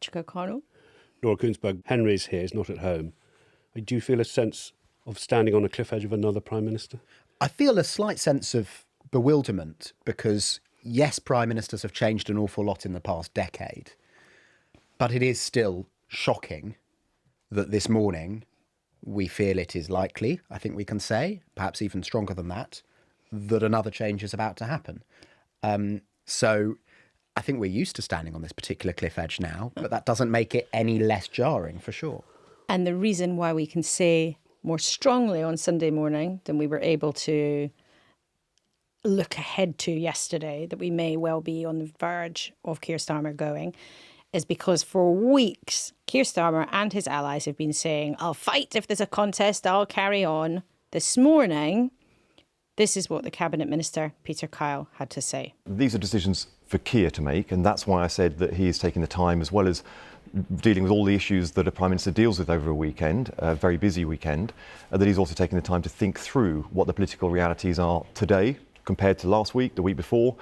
Patrick O'Connell. Laura Koonsberg. Henry's here, he's not at home. Do you feel a sense of standing on a cliff edge of another Prime Minister? I feel a slight sense of bewilderment because, yes, Prime Ministers have changed an awful lot in the past decade, but it is still shocking that this morning we feel it is likely, I think we can say, perhaps even stronger than that another change is about to happen. So I think we're used to standing on this particular cliff edge now, but that doesn't make it any less jarring, for sure. And the reason why we can say more strongly on Sunday morning than we were able to look ahead to yesterday that we may well be on the verge of Keir Starmer going is because for weeks, Keir Starmer and his allies have been saying, I'll fight if there's a contest, I'll carry on. This morning, this is what the Cabinet Minister, Peter Kyle, had to say. These are decisions for Keir to make, and that's why I said that he is taking the time, as well as dealing with all the issues that a Prime Minister deals with over a weekend, a very busy weekend, that he's also taking the time to think through what the political realities are today compared to last week, the week before.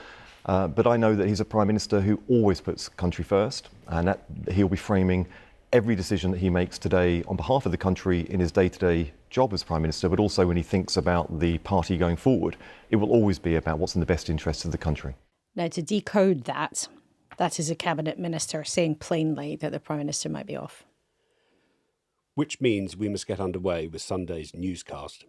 But I know that he's a Prime Minister who always puts country first, and that he'll be framing every decision that he makes today on behalf of the country in his day-to-day job as Prime Minister, but also when he thinks about the party going forward. It will always be about what's in the best interests of the country. Now, to decode that is a Cabinet Minister saying plainly that the Prime Minister might be off. Which means we must get underway with Sunday's newscast.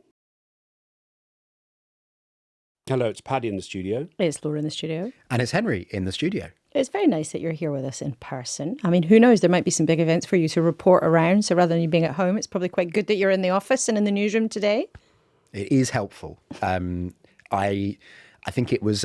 Hello, it's Paddy in the studio. It's Laura in the studio. And it's Henry in the studio. It's very nice that you're here with us in person. I mean, who knows, there might be some big events for you to report around. So rather than you being at home, it's probably quite good that you're in the office and in the newsroom today. It is helpful. I think it was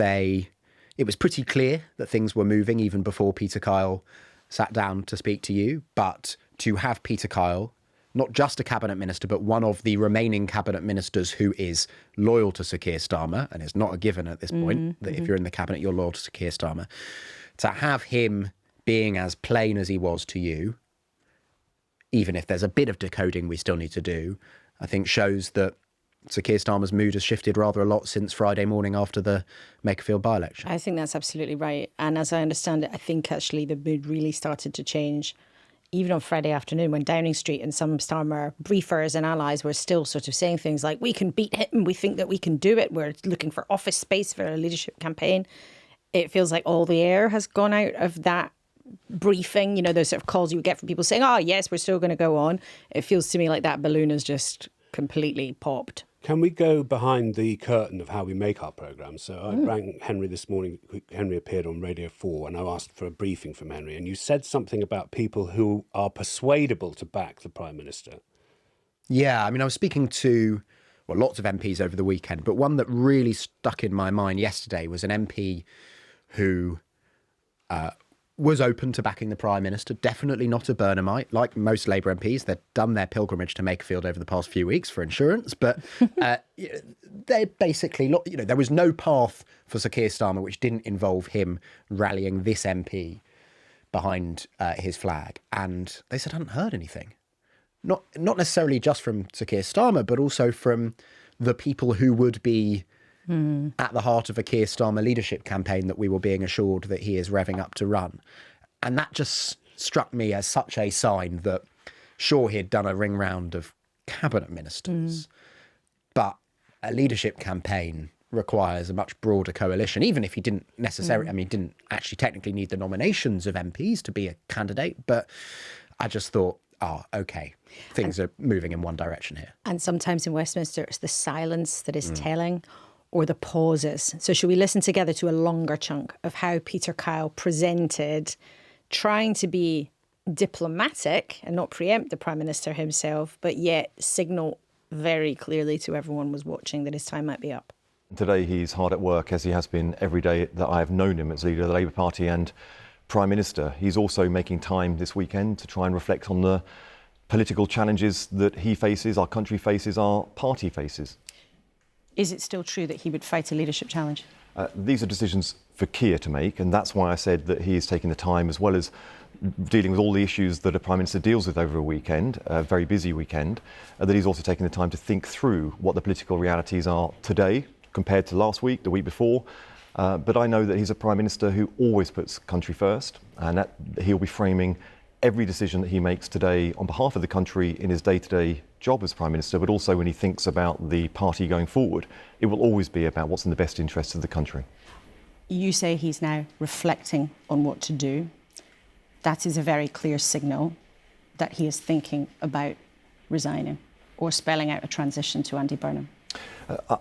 pretty clear that things were moving even before Peter Kyle sat down to speak to you. But to have Peter Kyle, not just a Cabinet Minister, but one of the remaining Cabinet Ministers who is loyal to Sir Keir Starmer, and it's not a given at this point that if you're in the Cabinet, you're loyal to Sir Keir Starmer, to have him being as plain as he was to you, even if there's a bit of decoding we still need to do, I think shows that Sir Keir Starmer's mood has shifted rather a lot since Friday morning after the Makerfield by-election. I think that's absolutely right. And as I understand it, I think actually the mood really started to change even on Friday afternoon when Downing Street and some Starmer briefers and allies were still sort of saying things like, we can beat him, we think that we can do it, we're looking for office space for a leadership campaign. It feels like all the air has gone out of that briefing, you know, those sort of calls you get from people saying, oh, yes, we're still going to go on. It feels to me like that balloon has just completely popped. Can we go behind the curtain of how we make our programme? So I rang Henry this morning. Henry appeared on Radio 4 and I asked for a briefing from Henry. And you said something about people who are persuadable to back the Prime Minister. Yeah, I mean, I was speaking to lots of MPs over the weekend, but one that really stuck in my mind yesterday was an MP who was open to backing the Prime Minister, definitely not a Burnhamite. Like most Labour MPs, they'd done their pilgrimage to Makerfield over the past few weeks for insurance, but they basically, there was no path for Sir Keir Starmer which didn't involve him rallying this MP behind his flag. And they said, I hadn't heard anything. Not necessarily just from Sir Keir Starmer, but also from the people who would be at the heart of a Keir Starmer leadership campaign that we were being assured that he is revving up to run. And that just struck me as such a sign that, sure, he had done a ring round of cabinet ministers, but a leadership campaign requires a much broader coalition, even if he didn't necessarily, he didn't actually technically need the nominations of MPs to be a candidate. But I just thought, OK, things are moving in one direction here. And sometimes in Westminster, it's the silence that is telling, or the pauses. So should we listen together to a longer chunk of how Peter Kyle presented, trying to be diplomatic and not preempt the Prime Minister himself, but yet signal very clearly to everyone was watching that his time might be up? Today he's hard at work, as he has been every day that I have known him as leader of the Labour Party and Prime Minister. He's also making time this weekend to try and reflect on the political challenges that he faces, our country faces, our party faces. Is it still true that he would fight a leadership challenge? These are decisions for Keir to make, and that's why I said that he is taking the time, as well as dealing with all the issues that a Prime Minister deals with over a weekend, a very busy weekend, that he's also taking the time to think through what the political realities are today compared to last week, the week before. But I know that he's a Prime Minister who always puts country first, and that he'll be framing every decision that he makes today on behalf of the country in his day-to-day job as Prime Minister, but also when he thinks about the party going forward, it will always be about what's in the best interests of the country. You say he's now reflecting on what to do. That is a very clear signal that he is thinking about resigning or spelling out a transition to Andy Burnham.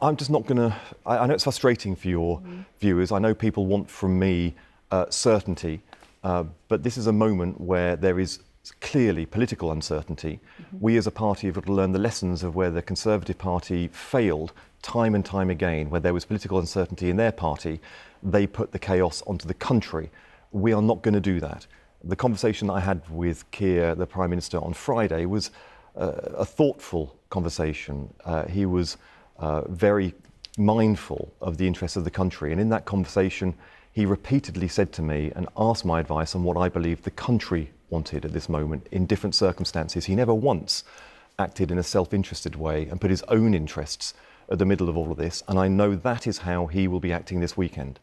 I'm just not going to... I know it's frustrating for your viewers. I know people want from me certainty, but this is a moment where there is clearly political uncertainty. We as a party have got to learn the lessons of where the Conservative Party failed time and time again, where there was political uncertainty in their party. They put the chaos onto the country. We are not going to do that. The conversation that I had with Keir, the Prime Minister, on Friday was a thoughtful conversation. He was very mindful of the interests of the country. And in that conversation, he repeatedly said to me and asked my advice on what I believe the country wanted at this moment in different circumstances. He never once acted in a self-interested way and put his own interests at the middle of all of this. And I know that is how he will be acting this weekend.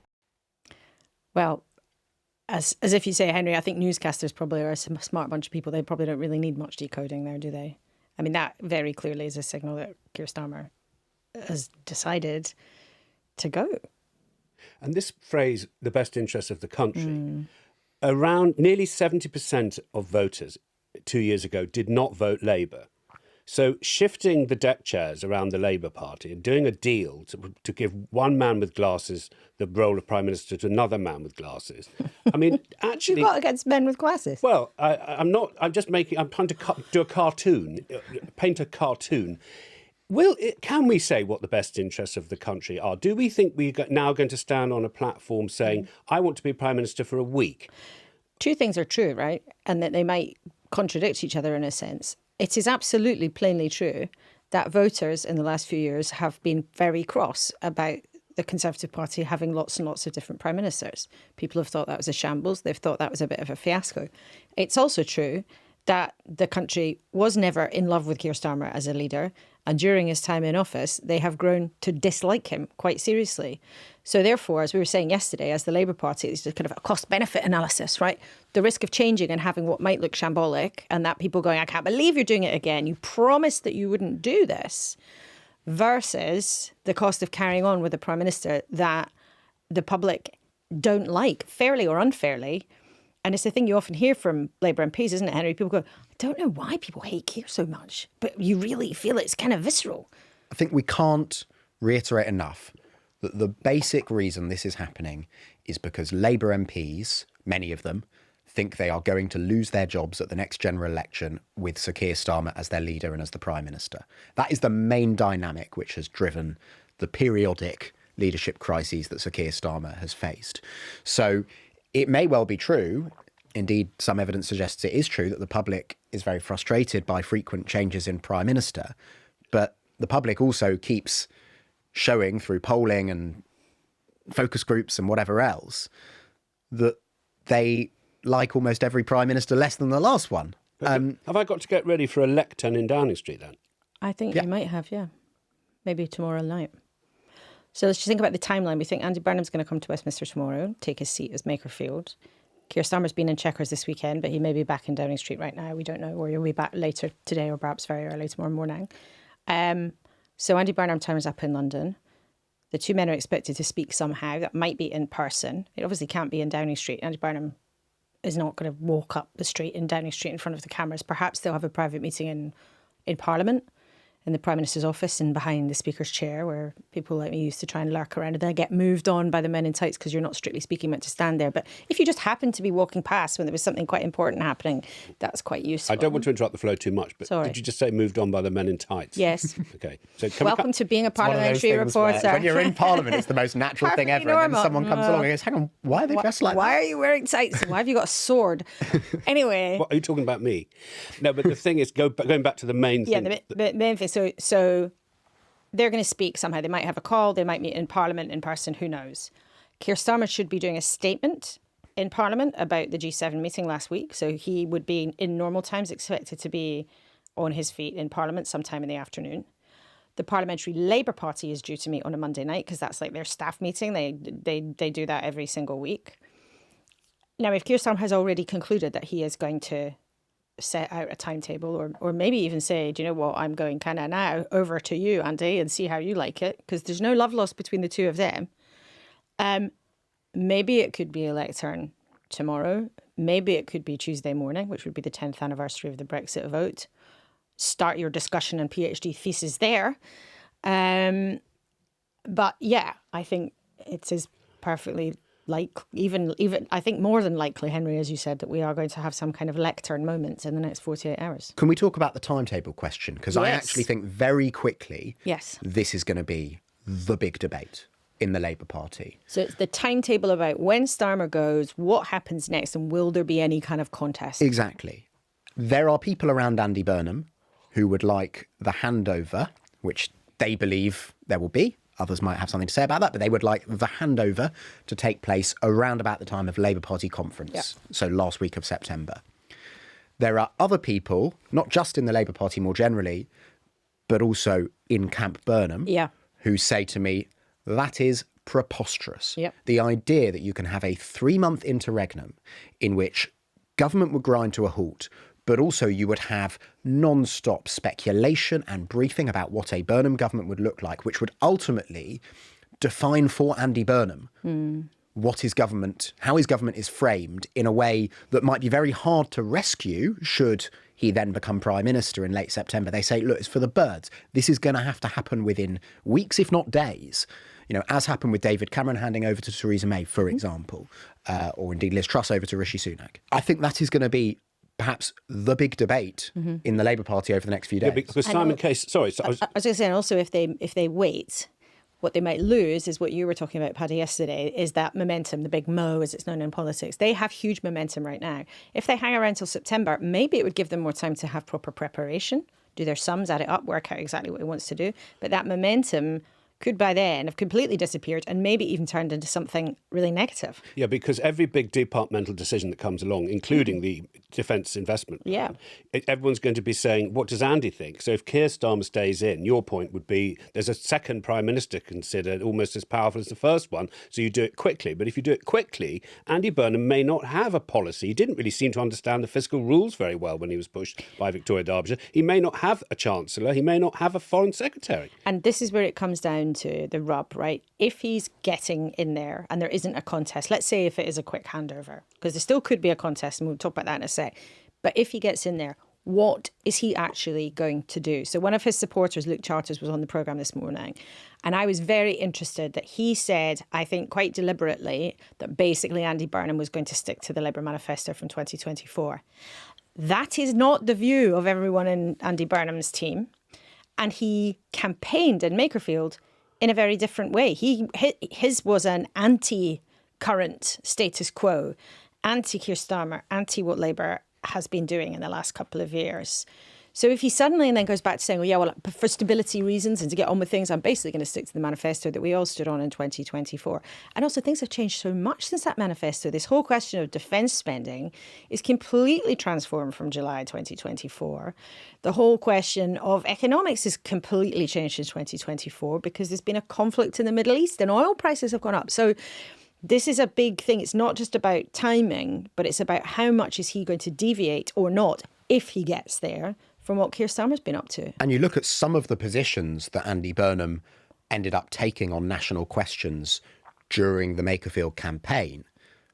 Well, as if you say, Henry, I think newscasters probably are a smart bunch of people. They probably don't really need much decoding there, do they? I mean, that very clearly is a signal that Keir Starmer has decided to go. And this phrase, the best interests of the country, around nearly 70% of voters 2 years ago did not vote Labour. So shifting the deck chairs around the Labour Party and doing a deal to give one man with glasses the role of Prime Minister to another man with glasses. I mean, actually... You've got against men with glasses? Well, I'm trying to do a cartoon, paint a cartoon. Can we say what the best interests of the country are? Do we think we're now going to stand on a platform saying, I want to be Prime Minister for a week? Two things are true, right? And that they might contradict each other in a sense. It is absolutely plainly true that voters in the last few years have been very cross about the Conservative Party having lots and lots of different prime ministers. People have thought that was a shambles. They've thought that was a bit of a fiasco. It's also true that the country was never in love with Keir Starmer as a leader. And during his time in office, they have grown to dislike him quite seriously. So therefore, as we were saying yesterday, as the Labour Party, it's just kind of a cost-benefit analysis, right? The risk of changing and having what might look shambolic and that people going, I can't believe you're doing it again. You promised that you wouldn't do this, versus the cost of carrying on with a Prime Minister that the public don't like, fairly or unfairly. And it's the thing you often hear from Labour MPs, isn't it, Henry? People go, I don't know why people hate Keir so much, but you really feel it's kind of visceral. I think we can't reiterate enough that the basic reason this is happening is because Labour MPs, many of them, think they are going to lose their jobs at the next general election with Sir Keir Starmer as their leader and as the Prime Minister. That is the main dynamic which has driven the periodic leadership crises that Sir Keir Starmer has faced. So it may well be true, indeed some evidence suggests it is true, that the public is very frustrated by frequent changes in Prime Minister, but the public also keeps showing through polling and focus groups and whatever else that they like almost every Prime Minister less than the last one. Have I got to get ready for a lectern in Downing Street then? I think you might have, yeah. Maybe tomorrow night. So let's just think about the timeline. We think Andy Burnham's going to come to Westminster tomorrow, take his seat as Makerfield. Keir Starmer's been in Chequers this weekend, but he may be back in Downing Street right now. We don't know, or he'll be back later today or perhaps very early tomorrow morning. So Andy Burnham time is up in London. The two men are expected to speak somehow. That might be in person. It obviously can't be in Downing Street. Andy Burnham is not going to walk up the street in Downing Street in front of the cameras. Perhaps they'll have a private meeting in Parliament, in the Prime Minister's office and behind the Speaker's chair, where people like me used to try and lurk around and then get moved on by the men in tights because you're not strictly speaking meant to stand there. But if you just happened to be walking past when there was something quite important happening, that's quite useful. I don't want to interrupt the flow too much, but Sorry. Did you just say moved on by the men in tights? Yes. Okay. So Welcome to being a parliamentary reporter. When you're in Parliament, it's the most natural thing ever. And then someone comes along and goes, hang on, why are they dressed like that? Why are you wearing tights? Why have you got a sword? Anyway. What, are you talking about me? No, but the thing is, going back to the main thing. Yeah, the main thing. So they're going to speak somehow. They might have a call. They might meet in Parliament in person. Who knows? Keir Starmer should be doing a statement in Parliament about the G7 meeting last week. So he would be, in normal times, expected to be on his feet in Parliament sometime in the afternoon. The Parliamentary Labour Party is due to meet on a Monday night because that's like their staff meeting. They do that every single week. Now, if Keir Starmer has already concluded that he is going to set out a timetable or maybe even say, do you know what, I'm going kind of now over to you, Andy, and see how you like it, because there's no love lost between the two of them. Maybe it could be a lectern tomorrow. Maybe it could be Tuesday morning, which would be the 10th anniversary of the Brexit vote. Start your discussion and PhD thesis there. But yeah, I think it is perfectly even I think more than likely, Henry, as you said, that we are going to have some kind of lectern moment in the next 48 hours. Can we talk about the timetable question? Because I actually think very quickly this is going to be the big debate in the Labour Party. So it's the timetable about when Starmer goes, what happens next, and will there be any kind of contest? Exactly. There are people around Andy Burnham who would like the handover, which they believe there will be. Others might have something to say about that, but they would like the handover to take place around about the time of Labour Party conference, so last week of September. There are other people, not just in the Labour Party more generally, but also in Camp Burnham, who say to me, that is preposterous. The idea that you can have a 3-month interregnum in which government would grind to a halt, but also you would have non-stop speculation and briefing about what a Burnham government would look like, which would ultimately define for Andy Burnham what his government, how his government is framed in a way that might be very hard to rescue should he then become Prime Minister in late September. They say, look, it's for the birds. This is going to have to happen within weeks, if not days. You know, as happened with David Cameron handing over to Theresa May, for example, or indeed Liz Truss over to Rishi Sunak. I think that is going to be perhaps the big debate in the Labour Party over the next few days. Yeah, because Simon Case, sorry. I was going to say, and also if they wait, what they might lose is what you were talking about, Paddy, yesterday, is that momentum, the big mo, as it's known in politics. They have huge momentum right now. If they hang around till September, maybe it would give them more time to have proper preparation, do their sums, add it up, work out exactly what he wants to do. But that momentum could by then have completely disappeared and maybe even turned into something really negative. Yeah, because every big departmental decision that comes along, including the defence investment plan, everyone's going to be saying, what does Andy think? So if Keir Starmer stays in, your point would be there's a second Prime Minister considered almost as powerful as the first one, so you do it quickly. But if you do it quickly, Andy Burnham may not have a policy. He didn't really seem to understand the fiscal rules very well when he was pushed by Victoria Derbyshire. He may not have a Chancellor. He may not have a Foreign Secretary. And this is where it comes down to the rub, right? If he's getting in there and there isn't a contest, let's say if it is a quick handover, because there still could be a contest, and we'll talk about that in a sec. But if he gets in there, what is he actually going to do? So one of his supporters, Luke Charters, was on the programme this morning, and I was very interested that he said, I think quite deliberately, that basically Andy Burnham was going to stick to the Labour manifesto from 2024. That is not the view of everyone in Andy Burnham's team. And he campaigned in Makerfield in a very different way. His was an anti-current status quo, anti-Keir Starmer, anti what Labour has been doing in the last couple of years. So if he suddenly then goes back to saying, well, yeah, well, for stability reasons and to get on with things, I'm basically going to stick to the manifesto that we all stood on in 2024. And also things have changed so much since that manifesto. This whole question of defence spending is completely transformed from July 2024. The whole question of economics is completely changed in 2024 because there's been a conflict in the Middle East and oil prices have gone up. So this is a big thing. It's not just about timing, but it's about how much is he going to deviate or not if he gets there from what Keir Starmer's been up to. And you look at some of the positions that Andy Burnham ended up taking on national questions during the Makerfield campaign.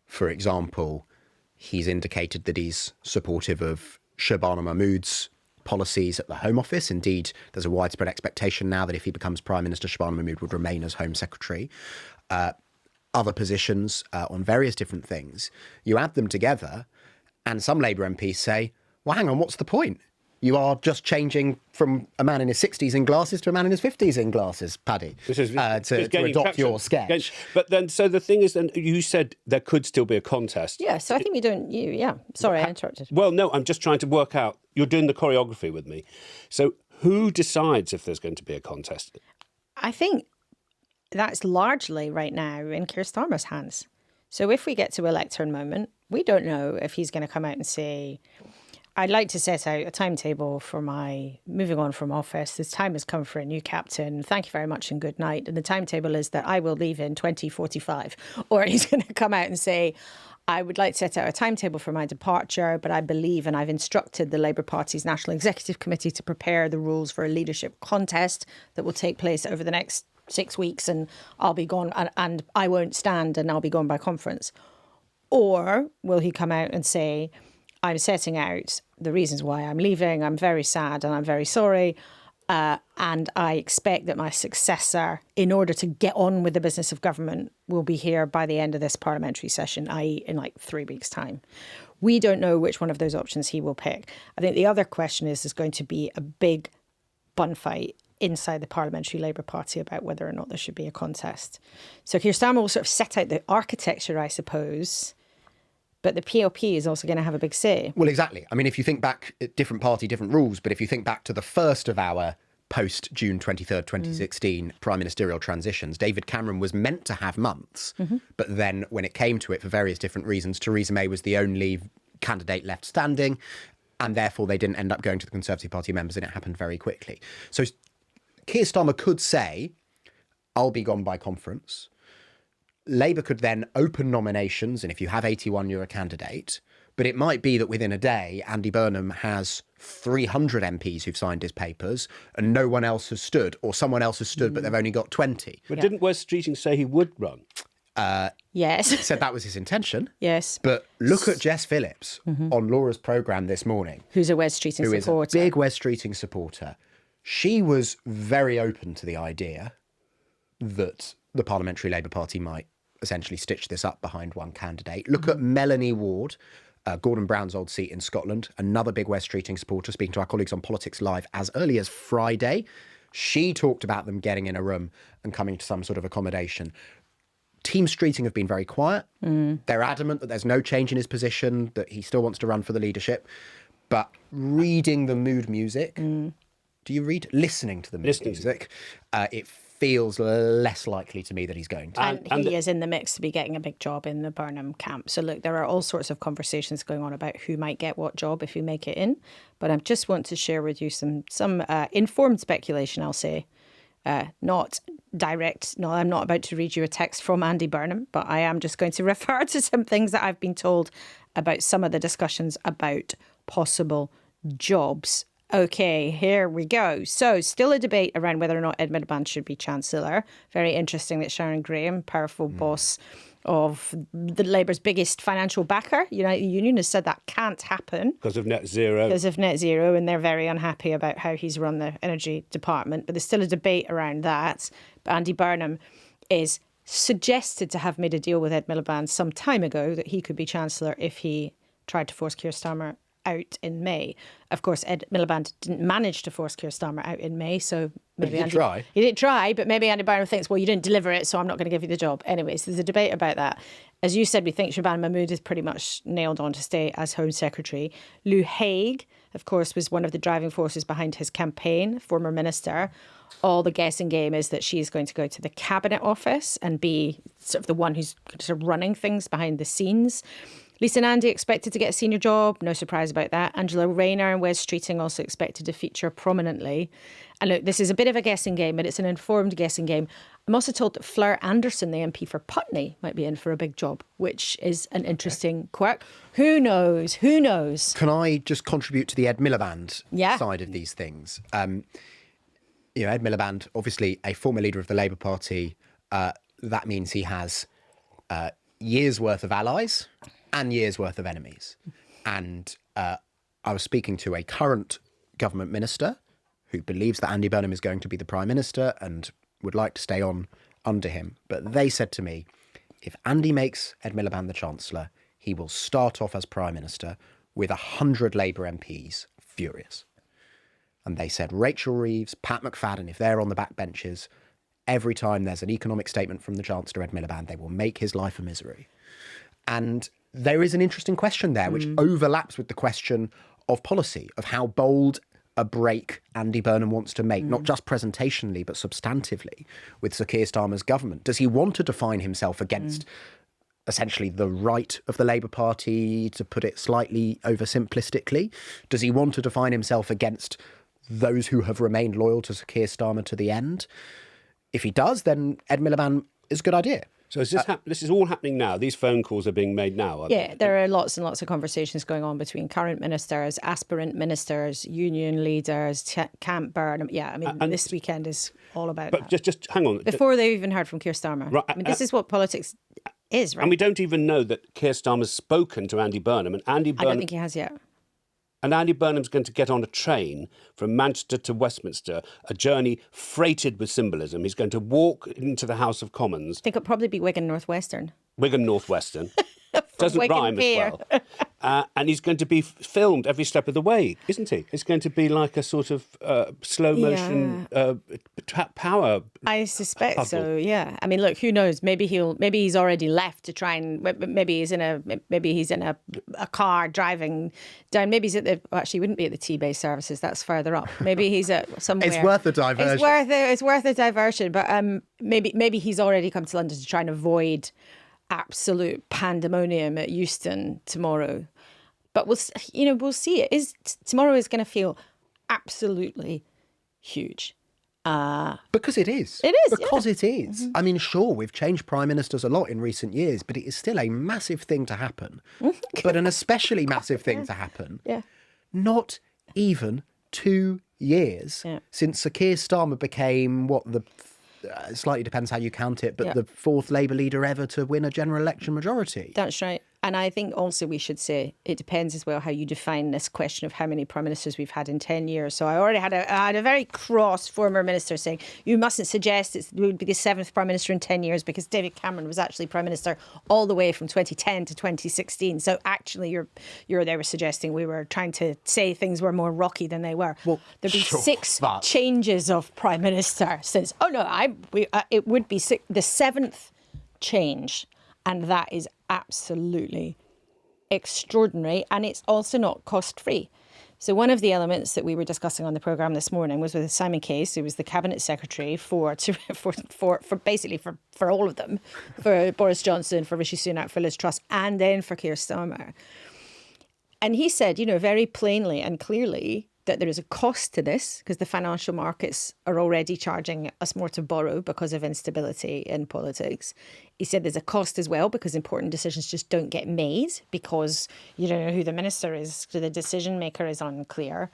For example, he's indicated that he's supportive of Shabana Mahmood's policies at the Home Office. Indeed, there's a widespread expectation now that if he becomes Prime Minister, Shabana Mahmood would remain as Home Secretary. Other positions on various different things. You add them together and some Labour MPs say, well, hang on, what's the point? You are just changing from a man in his 60s in glasses to a man in his 50s in glasses, Paddy, to adopt your sketch. But then, so the thing is, then you said there could still be a contest. Yeah, so I think Sorry, I interrupted. Well, no, I'm just trying to work out, you're doing the choreography with me. So who decides if there's going to be a contest? I think that's largely right now in Keir Starmer's hands. So if we get to a lectern moment, we don't know if he's going to come out and say, I'd like to set out a timetable for my moving on from office. This time has come for a new captain. Thank you very much and good night. And the timetable is that I will leave in 2045. Or he's going to come out and say, I would like to set out a timetable for my departure, but I believe, and I've instructed the Labour Party's National Executive Committee to prepare the rules for a leadership contest that will take place over the next 6 weeks, and I'll be gone, and I won't stand, and I'll be gone by conference. Or will he come out and say, I'm setting out the reasons why I'm leaving, I'm very sad and I'm very sorry, and I expect that my successor, in order to get on with the business of government, will be here by the end of this parliamentary session, i.e. in like 3 weeks' time. We don't know which one of those options he will pick. I think the other question is there's going to be a big bun fight inside the Parliamentary Labour Party about whether or not there should be a contest. So Keir Starmer will sort of set out the architecture, I suppose, but the PLP is also going to have a big say. Well, exactly. I mean, if you think back, different party, different rules, but if you think back to the first of our post-June 23rd, 2016 prime ministerial transitions, David Cameron was meant to have months, but then when it came to it, for various different reasons, Theresa May was the only candidate left standing, and therefore they didn't end up going to the Conservative Party members, and it happened very quickly. So Keir Starmer could say, I'll be gone by conference. Labour could then open nominations, and if you have 81, you're a candidate. But it might be that within a day, Andy Burnham has 300 MPs who've signed his papers and no one else has stood, or someone else has stood, but they've only got 20. But didn't Wes Streeting say he would run? Yes. He said that was his intention. Yes. But look at Jess Phillips on Laura's programme this morning. Who's a Wes Streeting supporter. Who is a big Wes Streeting supporter. She was very open to the idea that the Parliamentary Labour Party might essentially stitch this up behind one candidate. Look at Melanie Ward, Gordon Brown's old seat in Scotland, another big Wes Streeting supporter, speaking to our colleagues on Politics Live as early as Friday. She talked about them getting in a room and coming to some sort of accommodation. Team Streeting have been very quiet. They're adamant that there's no change in his position, that he still wants to run for the leadership. But reading the mood music, do you read? Listening to the mood music, it feels less likely to me that he's going to. And he is in the mix to be getting a big job in the Burnham camp. So look, there are all sorts of conversations going on about who might get what job if you make it in. But I just want to share with you some informed speculation, I'll say. Not direct. No, I'm not about to read you a text from Andy Burnham, but I am just going to refer to some things that I've been told about some of the discussions about possible jobs. Okay, here we go. So still a debate around whether or not Ed Miliband should be Chancellor. Very interesting that Sharon Graham, powerful boss of the Labour's biggest financial backer, United Union, has said that can't happen. Because of net zero. Because of net zero, and they're very unhappy about how he's run the energy department. But there's still a debate around that. But Andy Burnham is suggested to have made a deal with Ed Miliband some time ago that he could be Chancellor if he tried to force Keir Starmer out in May. Of course, Ed Miliband didn't manage to force Keir Starmer out in May, so maybe he did try. He did try, but maybe Andy Burnham thinks, well, you didn't deliver it, so I'm not going to give you the job. Anyways, there's a debate about that. As you said, we think Shabana Mahmood is pretty much nailed on to stay as Home Secretary. Lou Haig, of course, was one of the driving forces behind his campaign, former minister. All the guessing game is that she is going to go to the Cabinet Office and be sort of the one who's sort of running things behind the scenes. Lisa Nandy expected to get a senior job. No surprise about that. Angela Rayner and Wes Streeting also expected to feature prominently. And look, this is a bit of a guessing game, but it's an informed guessing game. I'm also told that Fleur Anderson, the MP for Putney, might be in for a big job, which is an interesting quirk. Who knows? Who knows? Can I just contribute to the Ed Miliband side of these things? Ed Miliband, obviously a former leader of the Labour Party. That means he has years' worth of allies and years' worth of enemies. And I was speaking to a current government minister who believes that Andy Burnham is going to be the Prime Minister and would like to stay on under him. But they said to me, if Andy makes Ed Miliband the Chancellor, he will start off as Prime Minister with 100 Labour MPs furious. And they said Rachel Reeves, Pat McFadden, if they're on the backbenches, every time there's an economic statement from the Chancellor, Ed Miliband, they will make his life a misery. And there is an interesting question there, which overlaps with the question of policy, of how bold a break Andy Burnham wants to make, not just presentationally, but substantively with Sir Keir Starmer's government. Does he want to define himself against essentially the right of the Labour Party, to put it slightly oversimplistically? Does he want to define himself against those who have remained loyal to Sir Keir Starmer to the end? If he does, then Ed Miliband is a good idea. So is this is all happening now? These phone calls are being made now, are Yeah, they? there are lots and lots of conversations going on between current ministers, aspirant ministers, union leaders, Camp Burnham. Yeah, I mean, this weekend is all about But that. just hang on. Before they even heard from Keir Starmer. Right, I mean, this is what politics is, right? And we don't even know that Keir Starmer's spoken to Andy Burnham, and I don't think he has yet. And Andy Burnham's going to get on a train from Manchester to Westminster, a journey freighted with symbolism. He's going to walk into the House of Commons. I think it'll probably be Wigan Northwestern. Wigan Northwestern. Doesn't Wigan rhyme Pier. as well. And he's going to be filmed every step of the way, isn't he? It's going to be like a sort of slow motion power. I suspect puzzle. so. Yeah. I mean, look, who knows? Maybe he's already left to try and maybe he's in a car driving down. Maybe he's at the actually he wouldn't be at the T-Bay services. That's further up. Maybe he's at somewhere. It's worth a diversion. It's worth a diversion. But maybe he's already come to London to try and avoid absolute pandemonium at Euston tomorrow. But we'll see. Tomorrow is going to feel absolutely huge. Because it is. It is, Because yeah. it is. I mean, sure, we've changed prime ministers a lot in recent years, but it is still a massive thing to happen. But an especially massive thing to happen. Yeah. Not even 2 years Yeah. since Sir Keir Starmer became it slightly depends how you count it, but Yeah. the fourth Labour leader ever to win a general election majority. That's right. And I think also we should say it depends as well how you define this question of how many prime ministers we've had in 10 years. So I already had a very cross former minister saying, you mustn't suggest it would be the seventh prime minister in 10 years because David Cameron was actually prime minister all the way from 2010 to 2016. So actually they were suggesting we were trying to say things were more rocky than they were. Well, there've been sure, six but- changes of prime minister since, it would be the seventh change. And that is absolutely extraordinary. And it's also not cost free. So one of the elements that we were discussing on the programme this morning was with Simon Case, who was the cabinet secretary for basically all of them, for Boris Johnson, for Rishi Sunak, for Liz Truss, and then for Keir Starmer. And he said, very plainly and clearly that there is a cost to this because the financial markets are already charging us more to borrow because of instability in politics. He said there's a cost as well because important decisions just don't get made because you don't know who the minister is, so the decision maker is unclear.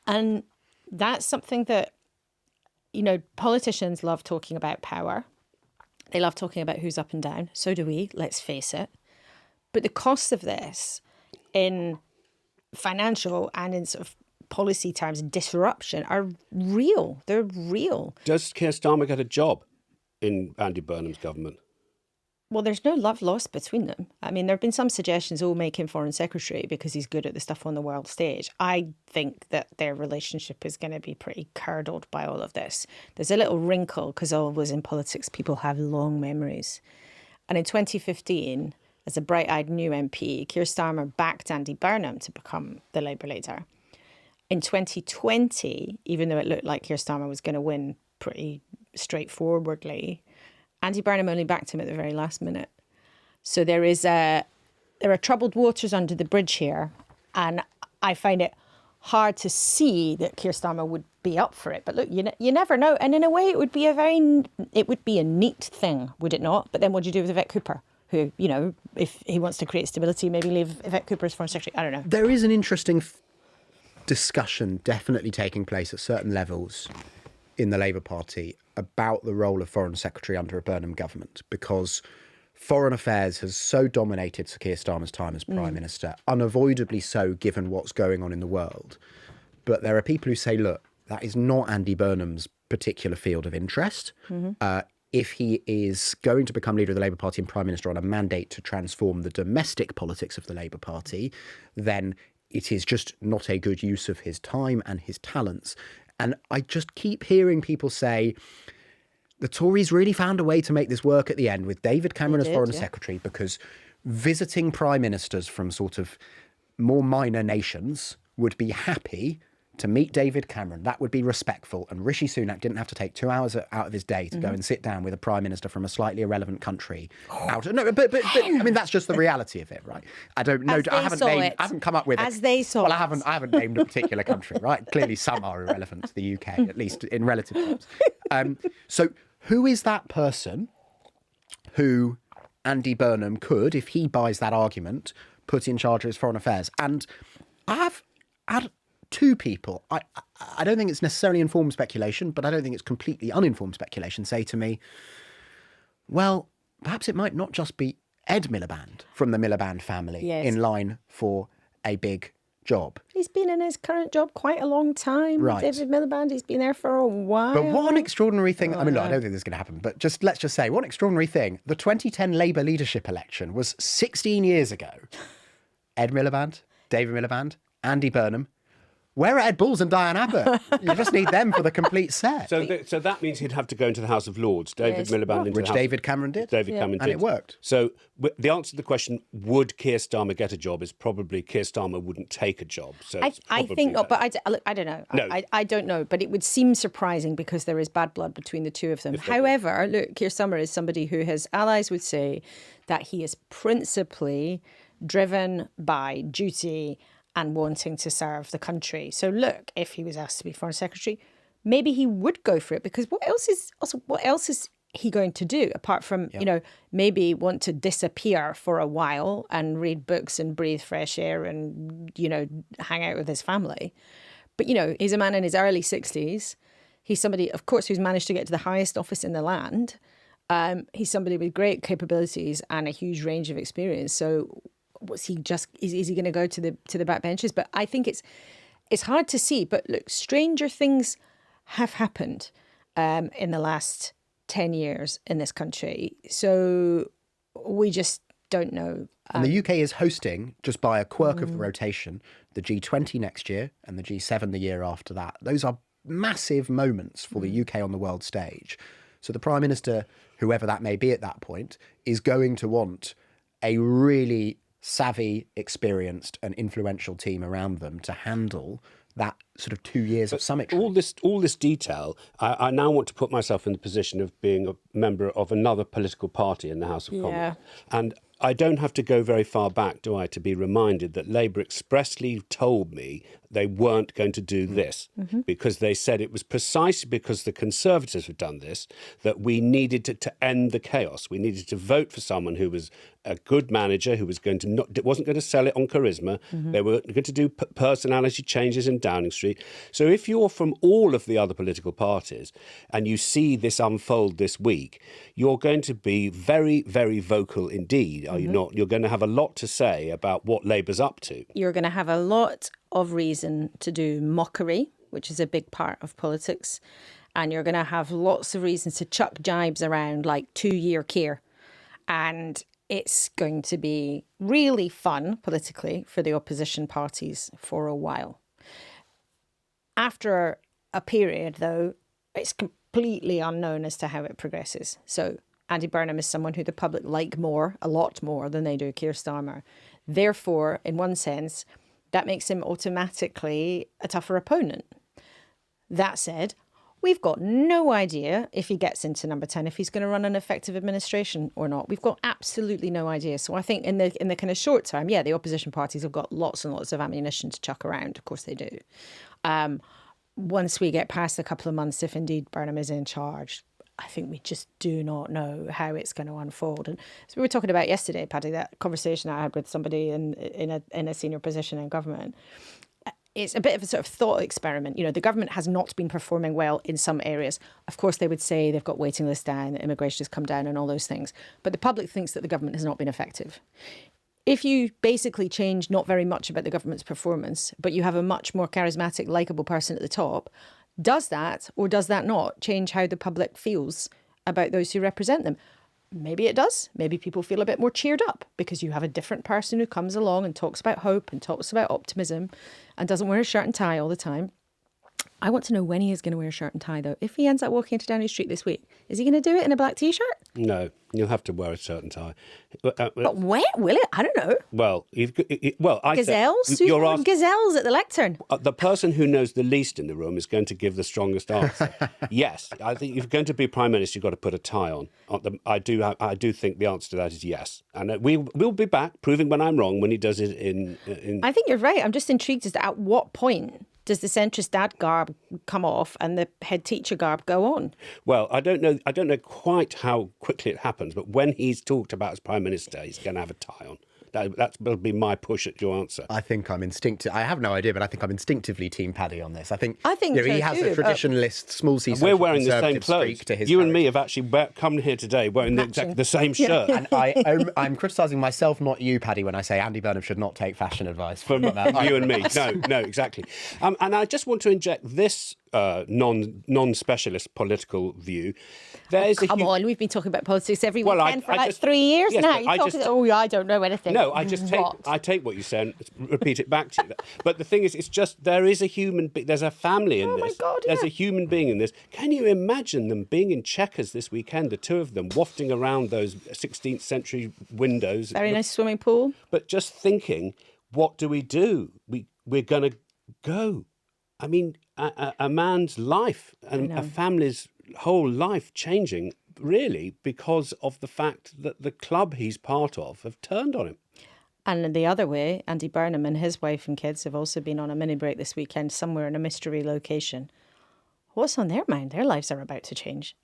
And that's something that, politicians love talking about power. They love talking about who's up and down. So do we, let's face it. But the costs of this in financial and in sort of policy terms, disruption are real. They're real. Does Keir Starmer get a job in Andy Burnham's government? Well, there's no love lost between them. I mean, there have been some suggestions, make him foreign secretary because he's good at the stuff on the world stage. I think that their relationship is going to be pretty curdled by all of this. There's a little wrinkle because always in politics, people have long memories. And in 2015, as a bright-eyed new MP, Keir Starmer backed Andy Burnham to become the Labour leader. In 2020, even though it looked like Keir Starmer was going to win pretty straightforwardly, Andy Burnham only backed him at the very last minute. So there are troubled waters under the bridge here, and I find it hard to see that Keir Starmer would be up for it. But look, you never know. And in a way, it would be a neat thing, would it not? But then what do you do with Yvette Cooper? Who, if he wants to create stability, maybe leave Yvette Cooper as foreign secretary. I don't know. There is an interesting discussion definitely taking place at certain levels in the Labour Party about the role of Foreign Secretary under a Burnham government, because foreign affairs has so dominated Sir Keir Starmer's time as Prime Minister, unavoidably so given what's going on in the world. But there are people who say, look, that is not Andy Burnham's particular field of interest. If he is going to become leader of the Labour Party and Prime Minister on a mandate to transform the domestic politics of the Labour Party, then it is just not a good use of his time and his talents. And I just keep hearing people say the Tories really found a way to make this work at the end with David Cameron as Foreign Secretary, because visiting prime ministers from sort of more minor nations would be happy to meet David Cameron. That would be respectful. And Rishi Sunak didn't have to take 2 hours out of his day to go and sit down with a prime minister from a slightly irrelevant country. But I mean, that's just the reality of it, right? I don't know. I haven't come up with as they saw. Well, I haven't named a particular country, right? Clearly, some are irrelevant to the UK, at least in relative terms. So, who is that person who Andy Burnham could, if he buys that argument, put in charge of his foreign affairs. And I've had two people, I don't think it's necessarily informed speculation, but I don't think it's completely uninformed speculation, say to me, well, perhaps it might not just be Ed Miliband from the Miliband family in line for a big job. He's been in his current job quite a long time. Right. David Miliband, he's been there for a while. But what an extraordinary thing. I mean, look, I don't think this is going to happen, but let's just say, what an extraordinary thing. The 2010 Labour leadership election was 16 years ago. Ed Miliband, David Miliband, Andy Burnham. Where are Ed Balls and Diane Abbott? You just need them for the complete set. So that means he'd have to go into the House of Lords, David Miliband, into which the House. David Cameron did. David Cameron did. And it worked. So the answer to the question, would Keir Starmer get a job, is probably Keir Starmer wouldn't take a job. So I think not, but I don't know. No. I don't know, but it would seem surprising because there is bad blood between the two of them. However, look, Keir Starmer is somebody who his allies would say that he is principally driven by duty and wanting to serve the country. So look, if he was asked to be Foreign Secretary, maybe he would go for it, because what else is he going to do apart from, maybe want to disappear for a while and read books and breathe fresh air and, hang out with his family. But, he's a man in his early 60s. He's somebody, of course, who's managed to get to the highest office in the land. He's somebody with great capabilities and a huge range of experience. So is he going to go to the backbenches? But I think it's hard to see. But look, stranger things have happened in the last 10 years in this country. So we just don't know. And the UK is hosting, just by a quirk of the rotation, the G20 next year and the G7 the year after that. Those are massive moments for the UK on the world stage. So the Prime Minister, whoever that may be at that point, is going to want a really savvy, experienced and influential team around them to handle that sort of 2 years of summit. All this detail, I now want to put myself in the position of being a member of another political party in the House of Commons. And I don't have to go very far back, do I, to be reminded that Labour expressly told me they weren't going to do this, because they said it was precisely because the Conservatives had done this that we needed to end the chaos. We needed to vote for someone who was a good manager, who was wasn't going to sell it on charisma. They were going to do personality changes in Downing Street. So if you're from all of the other political parties and you see this unfold this week, you're going to be very, very vocal indeed, are you not? You're going to have a lot to say about what Labour's up to. You're going to have a lot of reason to do mockery, which is a big part of politics. And you're going to have lots of reasons to chuck jibes around like 2-year Keir. And it's going to be really fun politically for the opposition parties for a while. After a period, though, it's completely unknown as to how it progresses. So Andy Burnham is someone who the public like a lot more than they do Keir Starmer. Therefore, in one sense, that makes him automatically a tougher opponent. That said, we've got no idea if he gets into number 10, if he's going to run an effective administration or not. We've got absolutely no idea. So I think in the kind of short term, the opposition parties have got lots and lots of ammunition to chuck around. Of course they do. Once we get past a couple of months, if indeed Burnham is in charge, I think we just do not know how it's going to unfold. And as we were talking about yesterday, Paddy, that conversation I had with somebody in a senior position in government, it's a bit of a sort of thought experiment. The government has not been performing well in some areas. Of course, they would say they've got waiting lists down, that immigration has come down and all those things. But the public thinks that the government has not been effective. If you basically change not very much about the government's performance, but you have a much more charismatic, likeable person at the top, does that or does that not change how the public feels about those who represent them? Maybe it does. Maybe people feel a bit more cheered up because you have a different person who comes along and talks about hope and talks about optimism and doesn't wear a shirt and tie all the time. I want to know when he is going to wear a shirt and tie, though. If he ends up walking into Downing Street this week, is he going to do it in a black T-shirt? No, you'll have to wear a shirt and tie. But when will it? I don't know. Well, Gazelles? Gazelles at the lectern. The person who knows the least in the room is going to give the strongest answer. Yes, I think if you're going to be Prime Minister, you've got to put a tie on. I do think the answer to that is yes. And we'll be back proving when I'm wrong when he does it in... I think you're right. I'm just intrigued as to at what point does the centrist dad garb come off and the head teacher garb go on? Well, I don't know quite how quickly it happens, but when he's talked about as Prime Minister, he's going to have a tie on. That'll be my push at your answer. I think I'm instinctive. I have no idea, but I think I'm instinctively Team Paddy on this. I think he has too. a traditionalist, small C. We're wearing the same conservative clothes. streak to his You and character. me have actually come here today wearing exactly the same shirt. And I'm criticising myself, not you, Paddy, when I say Andy Burnham should not take fashion advice From you and me. No, exactly. And I just want to inject this non-specialist political view. Come on, we've been talking about politics every weekend for like 3 years yes, now. but I don't know anything. No, I take what you say and repeat it back to you. But the thing is, it's just there is a human. There's a family in this. My God, There's a human being in this. Can you imagine them being in Chequers this weekend? The two of them wafting around those 16th century windows. Very nice swimming pool. But just thinking, what do? We're going to go. I mean, a man's life and a family's whole life changing, really, because of the fact that the club he's part of have turned on him. And the other way, Andy Burnham and his wife and kids have also been on a mini break this weekend somewhere in a mystery location. What's on their mind? Their lives are about to change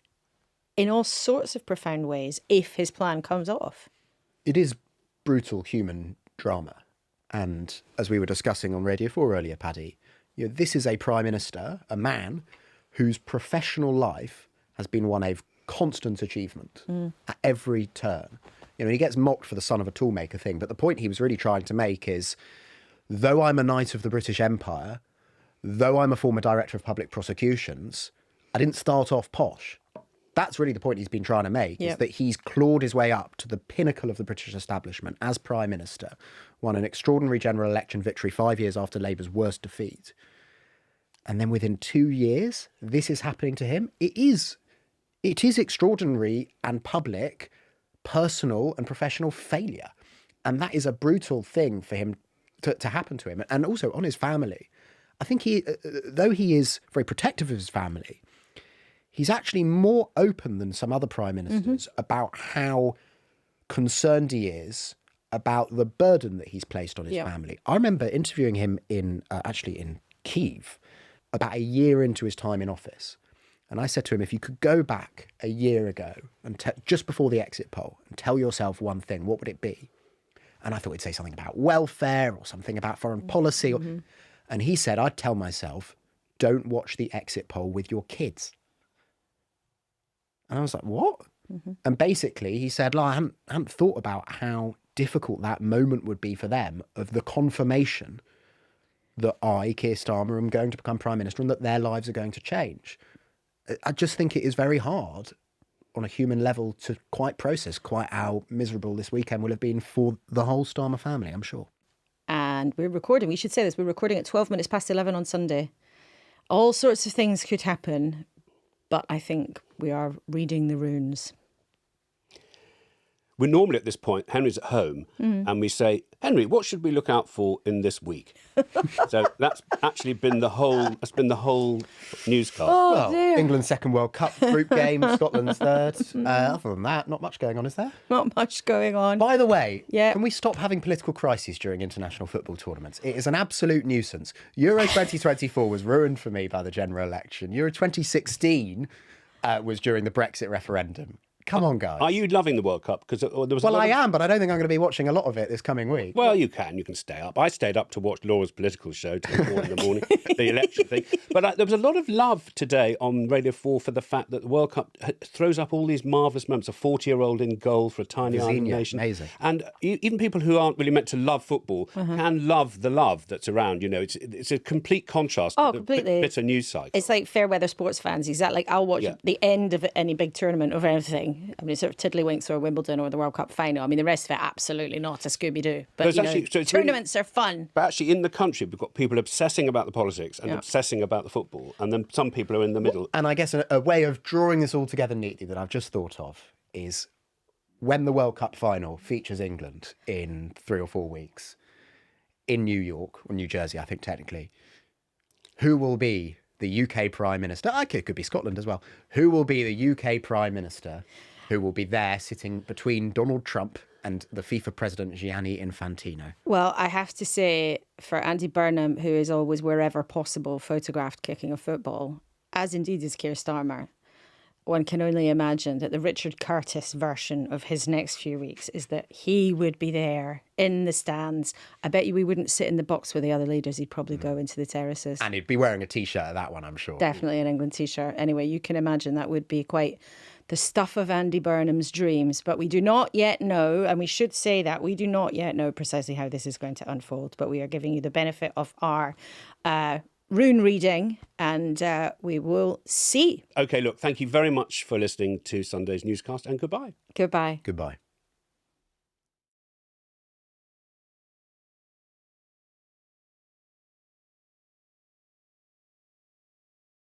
in all sorts of profound ways if his plan comes off. It is brutal human drama. And as we were discussing on Radio 4 earlier, Paddy, this is a Prime Minister, a man whose professional life has been one of constant achievement at every turn. He gets mocked for the son of a toolmaker thing, but the point he was really trying to make is, though I'm a knight of the British Empire, though I'm a former director of public prosecutions, I didn't start off posh. That's really the point he's been trying to make, is that he's clawed his way up to the pinnacle of the British establishment as Prime Minister, won an extraordinary general election victory 5 years after Labour's worst defeat. And then within 2 years, this is happening to him. It is extraordinary and public, personal and professional failure. And that is a brutal thing for him to happen to him. And also on his family. I think though he is very protective of his family, he's actually more open than some other prime ministers about how concerned he is about the burden that he's placed on his family. I remember interviewing him in Kyiv about a year into his time in office. And I said to him, if you could go back a year ago and just before the exit poll and tell yourself one thing, what would it be? And I thought he'd say something about welfare or something about foreign policy. And he said, I'd tell myself, don't watch the exit poll with your kids. And I was like, what? And basically he said, I hadn't thought about how difficult that moment would be for them of the confirmation that I, Keir Starmer, am going to become Prime Minister and that their lives are going to change. I just think it is very hard on a human level to quite process quite how miserable this weekend will have been for the whole Starmer family, I'm sure. And we should say this, we're recording at 12 minutes past 11 on Sunday. All sorts of things could happen, but I think we are reading the runes. We're normally at this point, Henry's at home, and we say, Henry, what should we look out for in this week? So that's actually been the whole newscast. Oh, dear. England's second World Cup group game, Scotland's third. Other than that, not much going on, is there? Not much going on. By the way, can we stop having political crises during international football tournaments? It is an absolute nuisance. Euro 2024 was ruined for me by the general election. Euro 2016 was during the Brexit referendum. Come on, guys. Are you loving the World Cup? Because there was I am, but I don't think I'm going to be watching a lot of it this coming week. Well, you can stay up. I stayed up to watch Laura's political show till 4 in the morning, the election thing. But there was a lot of love today on Radio 4 for the fact that the World Cup throws up all these marvellous moments. A 40-year-old in goal for a tiny island nation. Amazing. And even people who aren't really meant to love football can love the love that's around. It's a complete contrast to the bitter news cycle. It's like fair weather sports fans. Exactly. Like I'll watch the end of any big tournament of anything. I mean, sort of tiddlywinks or Wimbledon or the World Cup final. I mean, the rest of it, absolutely not a Scooby-Doo. But tournaments are fun. But actually, in the country, we've got people obsessing about the politics and obsessing about the football. And then some people are in the middle. And I guess a way of drawing this all together neatly that I've just thought of is when the World Cup final features England in 3 or 4 weeks in New York, or New Jersey, I think technically, who will be the UK Prime Minister? Okay, it could be Scotland as well. Who will be the UK Prime Minister who will be there sitting between Donald Trump and the FIFA president, Gianni Infantino. Well, I have to say, for Andy Burnham, who is always wherever possible photographed kicking a football, as indeed is Keir Starmer, one can only imagine that the Richard Curtis version of his next few weeks is that he would be there in the stands. I bet you we wouldn't sit in the box with the other leaders. He'd probably go into the terraces. And he'd be wearing a T-shirt at that one, I'm sure. Definitely an England T-shirt. Anyway, you can imagine that would be quite the stuff of Andy Burnham's dreams. But we do not yet know, and we should say that, we do not yet know precisely how this is going to unfold. But we are giving you the benefit of our rune reading, and we will see. Okay, look, thank you very much for listening to Sunday's newscast, and goodbye. Goodbye. Goodbye.